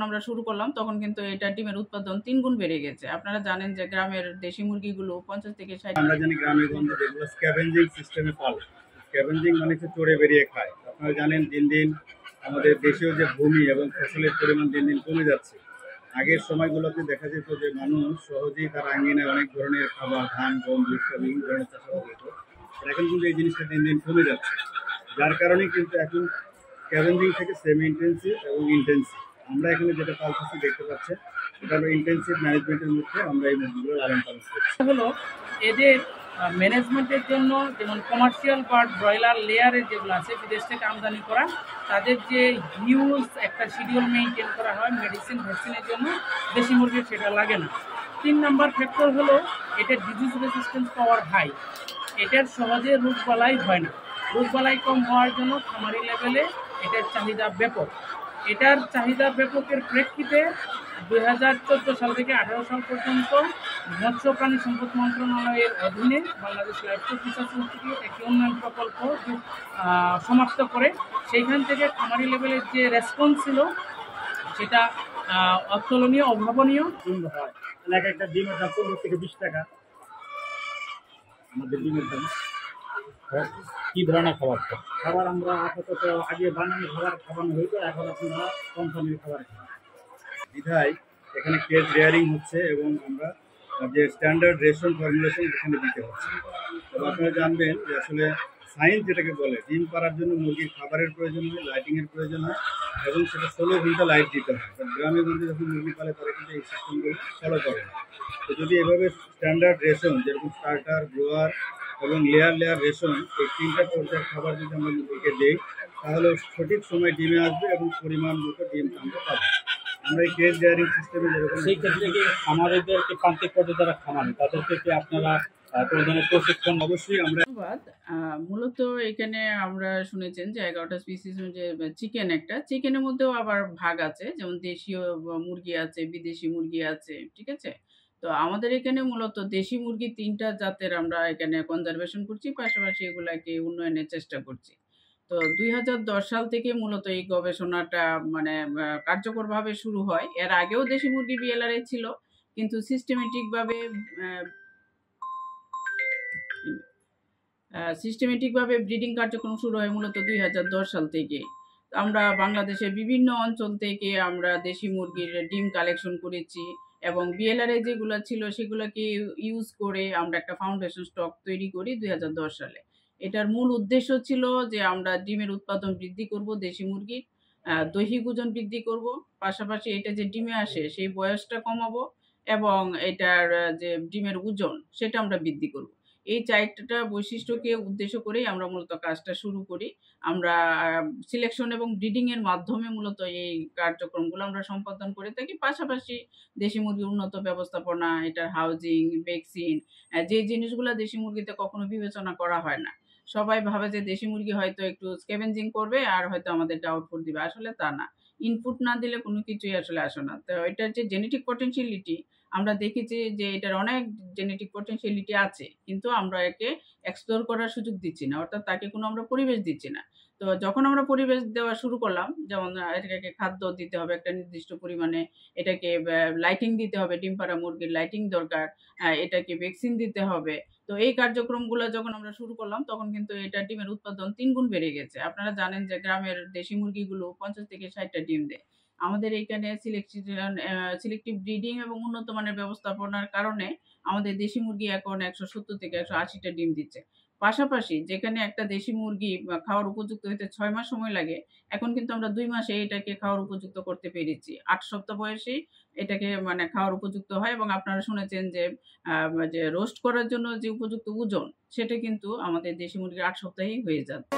আমরা শুরু করলাম তখন কিন্তু এটা ডিমের উৎপাদন ৩ গুণ বেড়ে গেছে। আপনারা জানেন যে গ্রামের দেশি মুরগিগুলো ৫০ থেকে ৬০। আমরা জানি গ্রামে গঞ্জে যেগুলো স্ক্যাভেঞ্জিং সিস্টেমে পালে, স্ক্যাভেঞ্জিং মানে হচ্ছে চড়ে বেরিয়ে খায়। আপনারা জানেন দিন দিন আমাদের দেশেও যে ভূমি এবং ফসলের পরিমাণ দিন দিন কমে যাচ্ছে। আগের সময়গুলোতে দেখা যেত যে মানুষ সহজেই তার আঙ্গিনায় অনেক ধরনের খাবার, ধান, গম, ভুট্টা বিভিন্ন ধরনের চাষাবাদ হতো। এখন কিন্তু এই জিনিসটা দিন দিন কমে যাচ্ছে, যার কারণে কিন্তু এখন স্ক্যাভেঞ্জিং থেকে সেমি ইন্টেন্সিভ এবং ইন্টেন্সিভ আমরা এখানে যেটা পালতেছি দেখতে পাচ্ছেন, এটা হলো ইন্টেন্সিভ ম্যানেজমেন্টের মধ্যে আমরা এই মুরগিগুলো লালন পালন করছি। হলো এদের ম্যানেজমেন্টের জন্য, যেমন কমার্শিয়াল বার্ড ব্রয়লার লেয়ারের যেগুলো আছে বিদেশ থেকে আমদানি করা, তাদের যে হিউজ একটা শিডিউল মেনটেন করা হয় মেডিসিন ভ্যাকসিনের জন্য, দেশি মুরগির সেটা লাগে না। ৩ নম্বর ফ্যাক্টর হলো এটার ডিজিজ রেজিস্ট্যান্স পাওয়ার হাই, এটার সহজে রোগবালাই হয় না। রোগবালাই কম হওয়ার জন্য খামারি লেভেলে এটার চাহিদা ব্যাপক। এটার চাহিদা ব্যাপকের প্রেক্ষিতে 2014 সাল থেকে 18 সাল পর্যন্ত মৎস্য প্রাণী সম্পদ মন্ত্রণালয়ের অধীনে বাংলাদেশ লাইভস্টক রিসার্চ ইনস্টিটিউট একটি উন্নয়ন প্রকল্প সমাপ্ত করে সেইখান থেকে খামারি লেভেলের যে রেসপন্স ছিল সেটা অতুলনীয়, অভাবনীয়। হয় এক একটা ডিমের দাম 15 থেকে 20 টাকা। আমাদের ডিমের দাম কি ধরনের খাবার আমরা আপাতত আগে বানানো খাওয়ানো হইতো, এখন আপনারা কোম্পানির খাবার খান বিধায় এখানে কেজ রেয়ারিং হচ্ছে এবং আমরা যে স্ট্যান্ডার্ড রেশন ফর্মুলেশন এখানে দিতে হচ্ছে। তবে আপনারা জানবেন যে আসলে সায়েন্স যেটাকে বলে, ডিম পাড়ার জন্য মুরগির খাবারের প্রয়োজন হয়, লাইটিংয়ের প্রয়োজন হয় এবং সেটা 16 ঘন্টা লাইট দিতে হয়। গ্রামে গঞ্জে যখন মুরগি পালে তারা কিন্তু এই সিস্টেমগুলো ফলো করে না। তো যদি এভাবে স্ট্যান্ডার্ড রেশন যেরকম স্টার্টার, গ্রোয়ার এবং লেয়ার লেয়ার রেশন, এই 3টা পর্যায়ের খাবার যদি আমরা মুরগিকে দিই তাহলে সঠিক সময় ডিমে আসবে এবং পরিমাণ মতো ডিম আমরা পাবো। আমরা এই কেজ রেয়ারিং সিস্টেমে যেরকম সেই ক্ষেত্রে কি খামারিদেরকে প্রান্তিক পর্যায়ে যারা খামারি তাদেরকে কি আপনারা কোনো ধরনের প্রশিক্ষণ? অবশ্যই আমরা ধন্যবাদ। মূলত এখানে আমরা শুনেছেন যে 11টা স্পিসিস যে চিকেন, একটা চিকেনের মধ্যেও আবার ভাগ আছে, যেমন দেশীয় মুরগি আছে, বিদেশি মুরগি আছে, ঠিক আছে? তো আমাদের এখানে মূলত দেশি মুরগি ৩টা জাতের আমরা এখানে কনজারভেশন করছি, পাশাপাশি এগুলাকে উন্নয়নের চেষ্টা করছি। তো ২০১০ সাল থেকে মূলত এই গবেষণাটা মানে কার্যকরভাবে শুরু হয়। এর আগেও দেশি মুরগি বিএলআরএ ছিল, কিন্তু সিস্টেমেটিকভাবে ব্রিডিং কার্যক্রম শুরু হয় মূলত ২০১০ সাল থেকে। আমরা বাংলাদেশের বিভিন্ন অঞ্চল থেকে আমরা দেশি মুরগির ডিম কালেকশন করেছি এবং বিএলআরএ যেগুলো ছিল সেগুলোকে ইউজ করে আমরা একটা ফাউন্ডেশন স্টক তৈরি করি ২০১০ সালে। এটার মূল উদ্দেশ্য ছিল যে আমরা ডিমের উৎপাদন বৃদ্ধি করব, দেশি মুরগির দৈহিক ওজন বৃদ্ধি করব, পাশাপাশি এটা যে ডিমে আসে সেই বয়সটা কমাবো এবং এটার যে ডিমের ওজন সেটা আমরা বৃদ্ধি করব। এই ৪টা বৈশিষ্ট্যকে উদ্দেশ্য করেই আমরা মূলত কাজটা শুরু করি। আমরা সিলেকশন এবং ব্রিডিং এর মাধ্যমে মূলত এই কার্যক্রমগুলো আমরা সম্পাদন করে থাকি। পাশাপাশি দেশি মুরগির উন্নত ব্যবস্থাপনা, এটার হাউজিং, ভ্যাকসিন, যে জিনিসগুলা দেশি মুরগিতে কখনো বিবেচনা করা হয় না। সবাই ভাবে যে দেশি মুরগি হয়তো একটু স্ক্যাভেঞ্জিং করবে আর হয়তো আমাদেরকে আউটপুট দিবে। আসলে তা না। ইনপুট না দিলে কোনো কিছুই আসলে আসে না। তো এটার যে জেনেটিক পটেনশিয়ালিটি আমরা দেখেছি যে এটার অনেক জেনেটিক পটেনশিয়ালিটি আছে, কিন্তু আমরা একে এক্সপ্লোর করার সুযোগ দিচ্ছি না, অর্থাৎ তাকে কোনো আমরা পরিবেশ দিচ্ছি না। তো যখন আমরা পরিবেশ দেওয়া শুরু করলাম, যেমন এটাকে খাদ্য দিতে হবে একটা নির্দিষ্ট পরিমাণে, এটাকে লাইটিং দিতে হবে, ডিম পাড়া মুরগির লাইটিং দরকার, এটাকে ভ্যাকসিন দিতে হবে। তো এই কার্যক্রমগুলো যখন আমরা শুরু করলাম তখন কিন্তু এটা ডিমের উৎপাদন ৩ গুণ বেড়ে গেছে। আপনারা জানেন যে গ্রামের দেশি মুরগিগুলো ৫০ থেকে ৬০টা ডিম দেয়। আমাদের এইখানে সিলেক্টিভ ব্রিডিং এবং উন্নত মানের ব্যবস্থাপনার কারণে আমাদের দেশি মুরগি এখন ১৭০ থেকে ১৮০টা ডিম দিচ্ছে। পাশাপাশি যেখানে একটা দেশি মুরগি খাওয়ার উপযুক্ত হইতে ৬ মাস সময় লাগে, এখন কিন্তু আমরা ২ মাসে এটাকে খাওয়ার উপযুক্ত করতে পেরেছি। ৮ সপ্তাহ বয়সেই এটাকে মানে খাওয়ার উপযুক্ত হয় এবং আপনারা শুনেছেন যে রোস্ট করার জন্য যে উপযুক্ত ওজন সেটা কিন্তু আমাদের দেশি মুরগির ৮ সপ্তাহেই হয়ে যাচ্ছে।